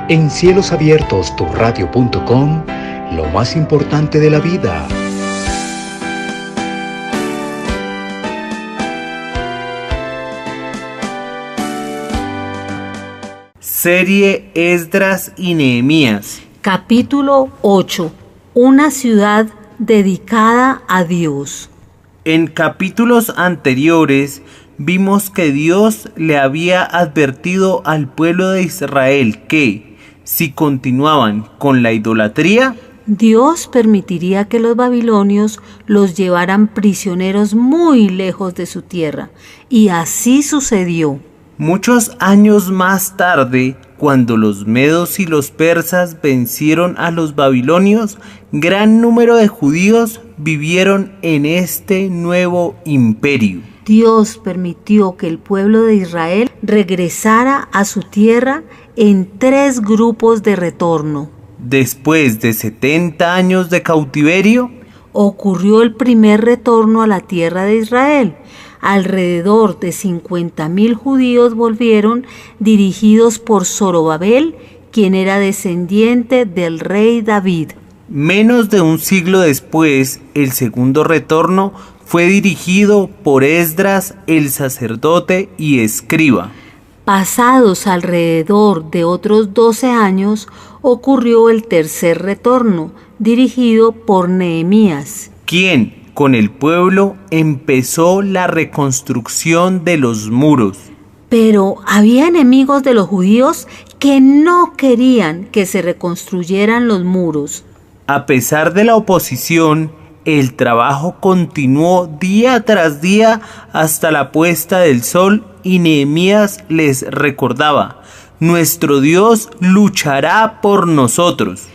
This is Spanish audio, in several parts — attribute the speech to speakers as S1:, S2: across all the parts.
S1: En Cielos Abiertos, turradio.com, lo más importante de la vida.
S2: Serie Esdras y Nehemías.
S3: Capítulo 8. Una ciudad dedicada a Dios.
S2: En capítulos anteriores vimos que Dios le había advertido al pueblo de Israel que, si continuaban con la idolatría,
S3: Dios permitiría que los babilonios los llevaran prisioneros muy lejos de su tierra, y así sucedió.
S2: Muchos años más tarde, cuando los medos y los persas vencieron a los babilonios, gran número de judíos vivieron en este nuevo imperio.
S3: Dios permitió que el pueblo de Israel regresara a su tierra en 3 grupos de retorno.
S2: Después de 70 años de cautiverio,
S3: ocurrió el primer retorno a la tierra de Israel. Alrededor de 50,000 judíos volvieron, dirigidos por Zorobabel, quien era descendiente del rey David.
S2: Menos de un siglo después, el segundo retorno fue dirigido por Esdras, el sacerdote y escriba.
S3: Pasados alrededor de otros 12 años, ocurrió el tercer retorno, dirigido por Nehemías,
S2: quien, con el pueblo, empezó la reconstrucción de los muros.
S3: Pero había enemigos de los judíos que no querían que se reconstruyeran los muros.
S2: A pesar de la oposición, el trabajo continuó día tras día hasta la puesta del sol y Nehemías les recordaba: nuestro Dios luchará por nosotros.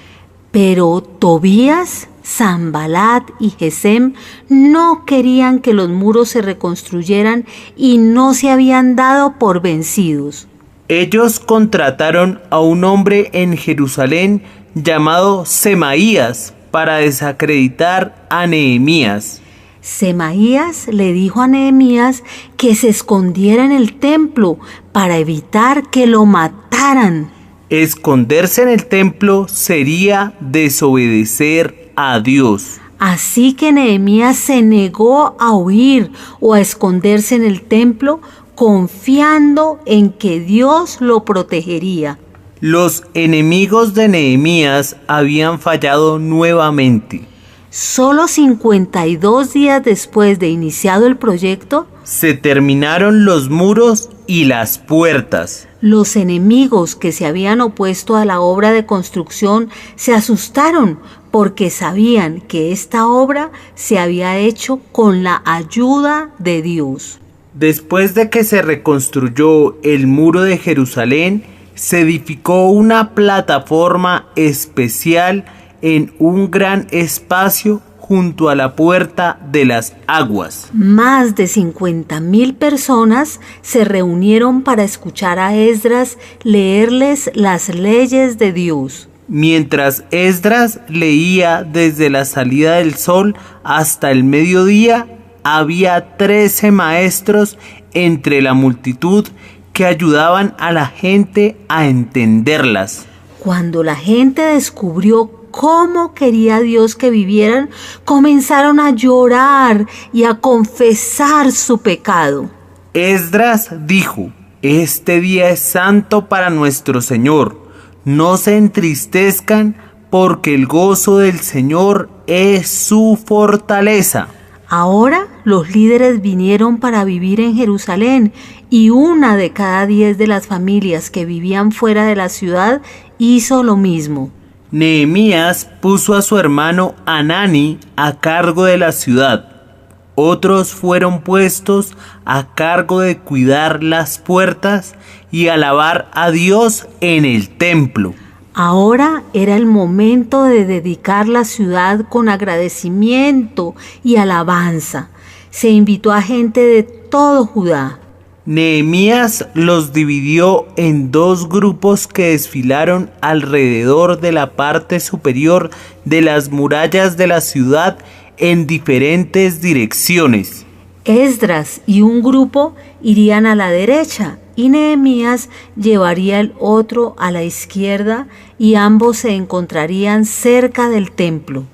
S3: Pero Tobías, Sanbalat y Gesem no querían que los muros se reconstruyeran y no se habían dado por vencidos.
S2: Ellos contrataron a un hombre en Jerusalén llamado Semaías para desacreditar a Nehemías.
S3: Semaías le dijo a Nehemías que se escondiera en el templo para evitar que lo mataran.
S2: Esconderse en el templo sería desobedecer a Dios.
S3: Así que Nehemías se negó a huir o a esconderse en el templo, confiando en que Dios lo protegería.
S2: Los enemigos de Nehemías habían fallado nuevamente.
S3: Solo 52 días después de iniciado el proyecto,
S2: se terminaron los muros y las puertas.
S3: Los enemigos que se habían opuesto a la obra de construcción se asustaron porque sabían que esta obra se había hecho con la ayuda de Dios.
S2: Después de que se reconstruyó el muro de Jerusalén, se edificó una plataforma especial en un gran espacio junto a la puerta de las aguas.
S3: Más de 50,000 personas se reunieron para escuchar a Esdras leerles las leyes de Dios.
S2: Mientras Esdras leía desde la salida del sol hasta el mediodía, había 13 maestros entre la multitud que ayudaban a la gente a entenderlas.
S3: Cuando la gente descubrió cómo quería Dios que vivieran, comenzaron a llorar y a confesar su pecado.
S2: Esdras dijo: este día es santo para nuestro Señor. No se entristezcan, porque el gozo del Señor es su fortaleza.
S3: Ahora los líderes vinieron para vivir en Jerusalén, y 1 de cada 10 de las familias que vivían fuera de la ciudad hizo lo mismo.
S2: Nehemías puso a su hermano Hanani a cargo de la ciudad. Otros fueron puestos a cargo de cuidar las puertas y alabar a Dios en el templo.
S3: Ahora era el momento de dedicar la ciudad con agradecimiento y alabanza. Se invitó a gente de todo Judá.
S2: Nehemías los dividió en 2 grupos que desfilaron alrededor de la parte superior de las murallas de la ciudad en diferentes direcciones.
S3: Esdras y un grupo irían a la derecha y Nehemías llevaría el otro a la izquierda y ambos se encontrarían cerca del templo.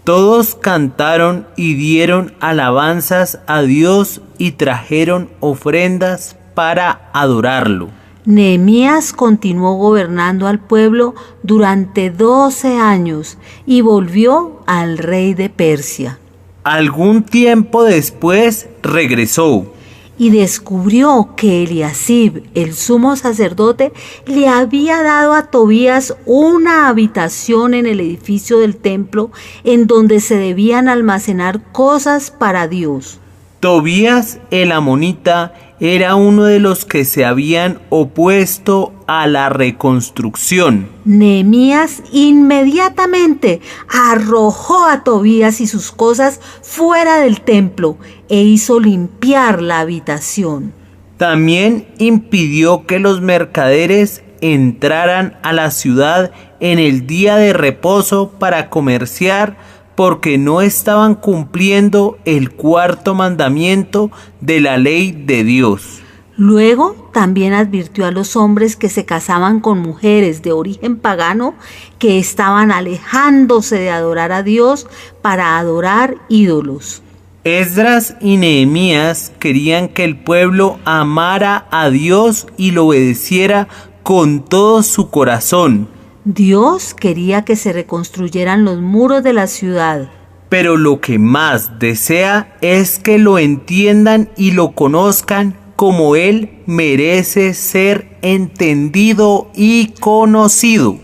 S2: Todos cantaron y dieron alabanzas a Dios y trajeron ofrendas para adorarlo.
S3: Nehemías continuó gobernando al pueblo durante 12 años y volvió al rey de Persia.
S2: Algún tiempo después regresó.
S3: Y descubrió que Eliasib, el sumo sacerdote, le había dado a Tobías una habitación en el edificio del templo en donde se debían almacenar cosas para Dios.
S2: Tobías el amonita era uno de los que se habían opuesto a la reconstrucción.
S3: Nehemías inmediatamente arrojó a Tobías y sus cosas fuera del templo e hizo limpiar la habitación.
S2: También impidió que los mercaderes entraran a la ciudad en el día de reposo para comerciar, porque no estaban cumpliendo el cuarto mandamiento de la ley de Dios.
S3: Luego también advirtió a los hombres que se casaban con mujeres de origen pagano que estaban alejándose de adorar a Dios para adorar ídolos.
S2: Esdras y Nehemías querían que el pueblo amara a Dios y lo obedeciera con todo su corazón.
S3: Dios quería que se reconstruyeran los muros de la ciudad.
S2: Pero lo que más desea es que lo entiendan y lo conozcan como Él merece ser entendido y conocido.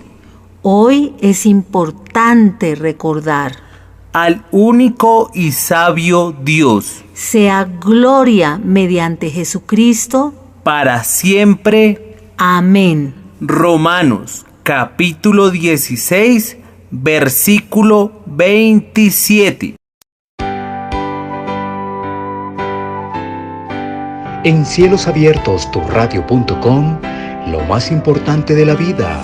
S3: Hoy es importante recordar:
S2: al único y sabio Dios,
S3: sea gloria mediante Jesucristo,
S2: para siempre.
S3: Amén.
S2: Romanos capítulo 16, versículo 27.
S1: En Cielos Abiertos, tu radio.com, lo más importante de la vida.